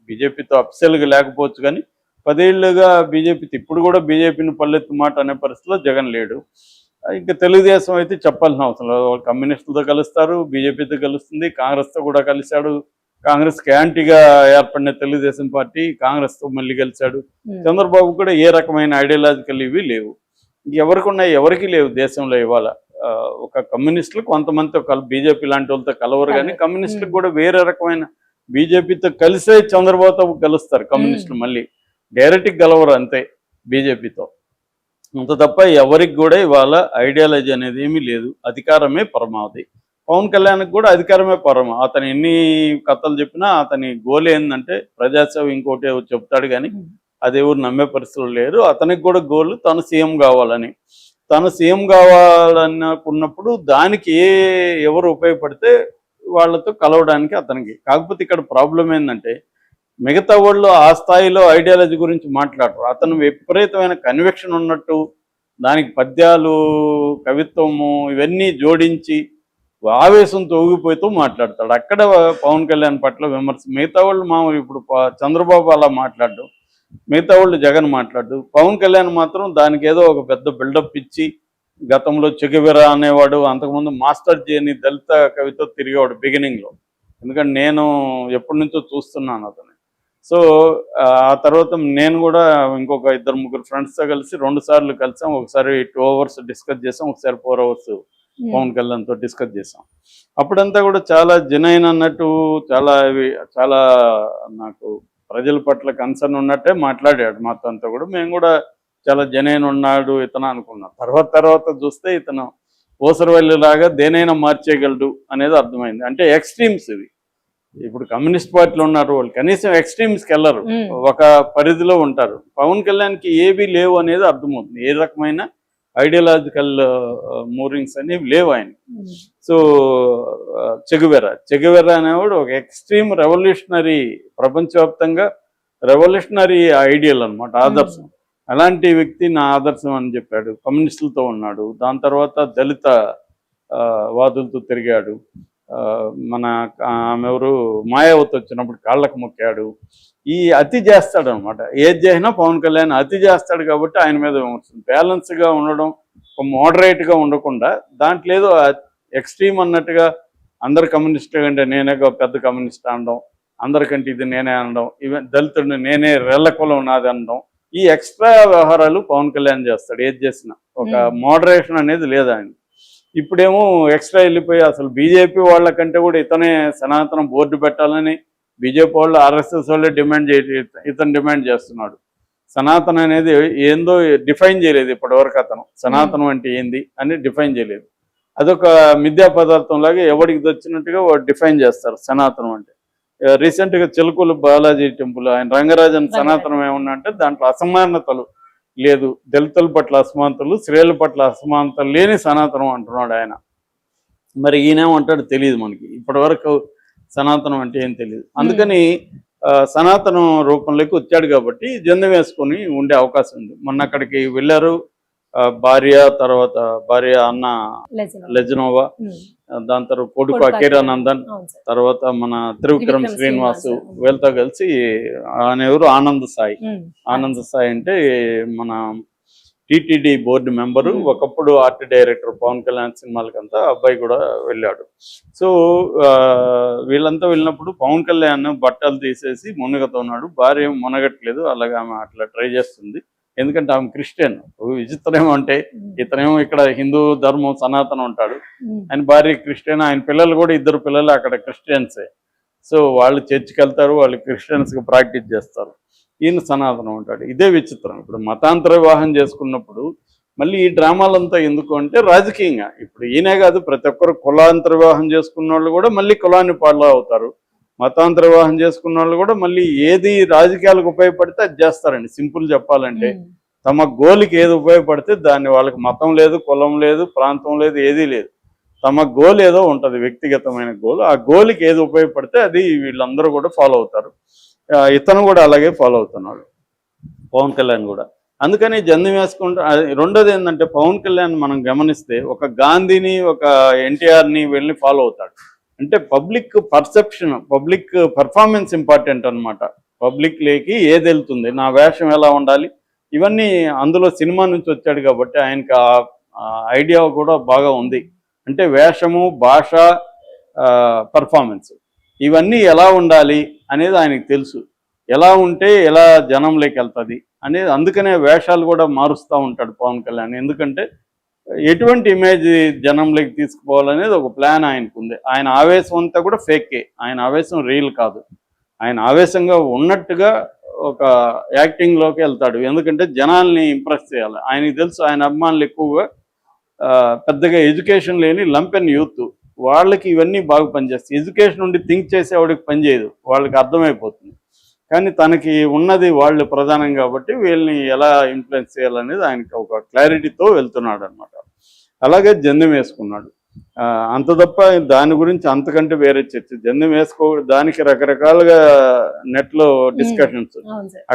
బీజేపీతో అఫ్సెల్గా లేకపోవచ్చు కానీ 10 ఏళ్లుగా బీజేపీతో ఇప్పుడు కూడా బీజేపీని పల్లెత్తు మాట అనే పరిస్థితిలో జగన్ లేడు. ఇంకా తెలుగుదేశం అయితే చెప్పాల్సిన అవసరం లేదు. వాళ్ళు కమ్యూనిస్టులతో కలుస్తారు, బీజేపీతో కలుస్తుంది, కాంగ్రెస్తో కూడా కలిశాడు. కాంగ్రెస్కి యాంటీగా ఏర్పడిన తెలుగుదేశం పార్టీ కాంగ్రెస్తో మళ్ళీ కలిశాడు. చంద్రబాబు కూడా ఏ రకమైన ఐడియాలజికల్ ఇవి లేవు. ఎవరికి ఉన్నాయి, ఎవరికి లేవు దేశంలో ఇవాళ. ఒక కమ్యూనిస్టులు కొంతమందితో బీజేపీ లాంటి వాళ్ళతో కలవరు, కానీ కమ్యూనిస్టులకు కూడా వేరే రకమైన బీజేపీతో కలిసే చంద్రబాబుతో కలుస్తారు కమ్యూనిస్టులు. మళ్ళీ డైరెక్ట్గా కలవరు అంతే బీజేపీతో. అంత తప్ప ఎవరికి కూడా ఇవాళ ఐడియాలజీ అనేది ఏమీ లేదు. అధికారమే పరమావధి. పవన్ కళ్యాణ్కి కూడా అధికారమే పరమ. అతను ఎన్ని కథలు చెప్పినా అతని గోల్ ఏంటంటే ప్రజాసేవ ఇంకోటి చెప్తాడు, కానీ అది ఎవరు నమ్మే పరిస్థితులు లేరు. అతనికి కూడా గోల్ తను సీఎం కావాలని. తను సీఎం కావాలనుకున్నప్పుడు దానికి ఎవరు ఉపయోగపడితే వాళ్ళతో కలవడానికి అతనికి. కాకపోతే ఇక్కడ ప్రాబ్లం ఏంటంటే మిగతా వాళ్ళు ఆ స్థాయిలో ఐడియాలజీ గురించి మాట్లాడరు. అతను విపరీతమైన కన్విక్షన్ ఉన్నట్టు దానికి పద్యాలు, కవిత్వము ఇవన్నీ జోడించి ఆవేశంతో ఊగిపోతూ మాట్లాడతాడు. అక్కడ పవన్ కళ్యాణ్ పట్ల విమర్శ. మిగతా వాళ్ళు మామూలు ఇప్పుడు చంద్రబాబు అలా మాట్లాడు, మిగతా వాళ్ళు జగన్ మాట్లాడు. పవన్ కళ్యాణ్ మాత్రం దానికి ఏదో ఒక పెద్ద బిల్డప్ ఇచ్చి గతంలో చెగువెరా అనేవాడు, అంతకుముందు మాస్టర్ జీ అని దళిత కవితో తిరిగేవాడు బిగినింగ్లో. ఎందుకంటే నేను ఎప్పటి నుంచో చూస్తున్నాను అతను. సో ఆ తర్వాత నేను కూడా ఇంకొక 2-3 ఫ్రెండ్స్తో కలిసి 2 సార్లు కలిసాం. ఒకసారి 2 hours డిస్కస్ చేసాం, ఒకసారి 4 hours పవన్ కళ్యాణ్తో డిస్కస్ చేసాం. అప్పుడంతా కూడా చాలా జెన్యూన్ అన్నట్టు, చాలా నాకు ప్రజల పట్ల కన్సర్న్ ఉన్నట్టే మాట్లాడాడు మాతో అంతా కూడా. మేము కూడా చాలా జెన్యూన్ ఉన్నాడు ఇతను అనుకున్నాం. తర్వాత చూస్తే ఇతను ఓసరవల్లిలాగా దేనైనా మార్చేయగలడు అనేది అర్థమైంది. అంటే ఎక్స్ట్రీమ్స్ ఇవి. ఇప్పుడు కమ్యూనిస్ట్ పార్టీలో ఉన్నారు వాళ్ళు, కనీసం ఎక్స్ట్రీమ్స్కి వెళ్ళరు, ఒక పరిధిలో ఉంటారు. పవన్ కళ్యాణ్కి ఏవి లేవు అనేది అర్థమవుతుంది. ఏ రకమైన ఐడియాలజికల్ మూవింగ్స్ అనేవి లేవు ఆయన. సో చెగువెరా అనేవాడు ఒక ఎక్స్ట్రీమ్ రెవల్యూషనరీ, ప్రపంచవ్యాప్తంగా రెవల్యూషనరీ ఐడియల్ అనమాట, ఆదర్శం. అలాంటి వ్యక్తి నా ఆదర్శం అని చెప్పాడు. కమ్యూనిస్టులతో ఉన్నాడు, దాని తర్వాత దళిత వాదులతో తిరిగాడు. మన ఆమెవరు మాయావతి వచ్చినప్పుడు కాళ్ళకు మొక్కాడు. ఈ అతి చేస్తాడు అనమాట. ఏది చేసినా పవన్ కళ్యాణ్ అతి చేస్తాడు కాబట్టి ఆయన మీద బ్యాలెన్స్గా ఉండడం, ఒక మోడరేట్గా ఉండకుండా దాంట్లో ఏదో ఎక్స్ట్రీమ్ అన్నట్టుగా అందరు కమ్యూనిస్ట్ కంటే నేనే పెద్ద కమ్యూనిస్ట్ అనడం, అందరికంటే ఇది నేనే అనడం, ఈవెన్ దళితుడిని నేనే రెల్ల కులం నాది అనడం, ఈ ఎక్స్ట్రా వ్యవహారాలు పవన్ కళ్యాణ్ చేస్తాడు. ఏది చేసినా ఒక మోడరేషన్ అనేది లేదు ఆయన. ఇప్పుడేమో ఎక్స్ట్రా వెళ్ళిపోయి అసలు బీజేపీ వాళ్ళకంటే కూడా ఇతనే సనాతనం బోర్డు పెట్టాలని బీజేపీ వాళ్ళు, ఆర్ఎస్ఎస్ వాళ్ళే ఇతను డిమాండ్ చేస్తున్నాడు. సనాతనం అనేది ఏందో డిఫైన్ చేయలేదు ఇప్పటివరకు. అతను సనాతనం అంటే ఏంది అని డిఫైన్ చేయలేదు. అదొక మిథ్యా పదార్థం లాగా ఎవరికి వచ్చినట్టుగా డిఫైన్ చేస్తారు సనాతనం అంటే. రీసెంట్గా చిలుకూరు బాలాజీ టెంపుల్ ఆయన రంగరాజన్ సనాతనం ఏమన్నా అంటే దాంట్లో అసమానతలు లేదు, దళితుల పట్ల అసమానతలు, స్త్రీల పట్ల అసమానతలు లేని సనాతనం అంటున్నాడు ఆయన. మరి ఈయనేమంటాడు తెలియదు మనకి. ఇప్పటివరకు సనాతనం అంటే ఏం తెలియదు. అందుకని సనాతనం రూపంలోకి వచ్చాడు కాబట్టి జెండా వేసుకొని ఉండే అవకాశం ఉంది. మొన్న అక్కడికి వెళ్ళారు తర్వాత భార్య అన్న లెజనోవా, దాని తర్వాత కొడుకు అకీరానందన్, తర్వాత మన త్రివిక్రమ్ శ్రీనివాసు, వీళ్ళతో కలిసి ఎవరు ఆనంద్ సాయి అంటే మన టీటీడీ బోర్డు మెంబరు, ఒకప్పుడు ఆర్ట్ డైరెక్టర్ పవన్ కళ్యాణ్ సినిమాలకంతా అబ్బాయి కూడా వెళ్ళాడు. సో వీళ్ళంతా వెళ్ళినప్పుడు పవన్ కళ్యాణ్ బట్టలు తీసేసి మునగతో ఉన్నాడు. భార్య మునగట్లేదు, అలాగే ఆమె అట్లా ట్రై చేస్తుంది. ఎందుకంటే ఆమె క్రిస్టియన్. విచిత్రం అంటే ఇతనేమో ఇక్కడ హిందూ ధర్మం సనాతనం ఉంటాడు, ఆయన భార్య క్రిస్టియన్, ఆయన పిల్లలు కూడా 2 పిల్లలు అక్కడ క్రిస్టియన్సే. సో వాళ్ళు చర్చికి వెళ్తారు, వాళ్ళు క్రిస్టియన్స్కి ప్రాక్టీస్ చేస్తారు, ఈయన సనాతనం ఉంటాడు. ఇదే విచిత్రం. ఇప్పుడు మతాంతర వివాహం చేసుకున్నప్పుడు మళ్ళీ ఈ డ్రామాలంతా ఎందుకు అంటే రాజకీయంగా. ఇప్పుడు ఈయనే కాదు, ప్రతి ఒక్కరు కులాంతర వివాహం చేసుకున్న వాళ్ళు కూడా మళ్ళీ కులాన్ని పాడలా అవుతారు. మతాంతర వివాహం చేసుకున్న వాళ్ళు కూడా మళ్ళీ ఏది రాజకీయాలకు ఉపయోగపడితే అది చేస్తారండి. సింపుల్ చెప్పాలంటే తమ గోల్కి ఏది ఉపయోగపడితే దాన్ని, వాళ్ళకి మతం లేదు, కులం లేదు, ప్రాంతం లేదు, ఏదీ లేదు. తమ గోల్ ఏదో ఉంటుంది, వ్యక్తిగతమైన గోల్. ఆ గోల్కి ఏది ఉపయోగపడితే అది వీళ్ళందరూ కూడా ఫాలో అవుతారు. ఇతను కూడా అలాగే ఫాలో అవుతున్నాడు, పవన్ కళ్యాణ్ కూడా. అందుకని జందం వేసుకుంటా. రెండోది ఏంటంటే పవన్ కళ్యాణ్ మనం గమనిస్తే ఒక గాంధీని, ఒక ఎన్టీఆర్ని వీళ్ళని ఫాలో అవుతాడు. అంటే public perception, public performance important అనమాట. పబ్లిక్ లేకి ఏది వెళ్తుంది, నా వేషం ఎలా ఉండాలి, ఇవన్నీ అందులో సినిమా నుంచి వచ్చాడు కాబట్టి ఆయనకి ఐడియా కూడా బాగా ఉంది. అంటే వేషము, భాష, పర్ఫార్మెన్స్ ఇవన్నీ ఎలా ఉండాలి అనేది ఆయనకు తెలుసు. ఎలా ఉంటే ఎలా జనంలోకి వెళ్తుంది అనేది, అందుకనే వేషాలు కూడా మారుస్తూ ఉంటాడు పవన్ కళ్యాణ్. ఎందుకంటే ఎటువంటి ఇమేజ్ జనంలోకి తీసుకుపోవాలనేది ఒక ప్లాన్ ఆయనకు ఉంది. ఆయన ఆవేశం అంతా కూడా ఫేకే, ఆయన ఆవేశం రియల్ కాదు. ఆయన ఆవేశంగా ఉన్నట్టుగా ఒక యాక్టింగ్లోకి వెళ్తాడు. ఎందుకంటే జనాల్ని ఇంప్రెస్ చేయాలి. ఆయనకు తెలుసు ఆయన అభిమానులు ఎక్కువగా పెద్దగా ఎడ్యుకేషన్ లేని లంపెన్ యూత్, వాళ్ళకి ఇవన్నీ బాగా పనిచేస్తాయి. ఎడ్యుకేషన్ ఉండి థింక్ చేసేవాడికి పనిచేయదు, వాళ్ళకి అర్థమైపోతుంది. కానీ తనకి ఉన్నది వాళ్ళు ప్రధానం కాబట్టి వీళ్ళని ఎలా ఇన్ఫ్లుయెన్స్ చేయాలనేది ఆయనకి ఒక క్లారిటీతో వెళ్తున్నాడు అనమాట. అలాగే జందెం వేసుకున్నాడు. అంత తప్ప దాని గురించి అంతకంటే వేరే చర్చ. జందెం వేసుకో దానికి రకరకాలుగా నెట్లో డిస్కషన్స్.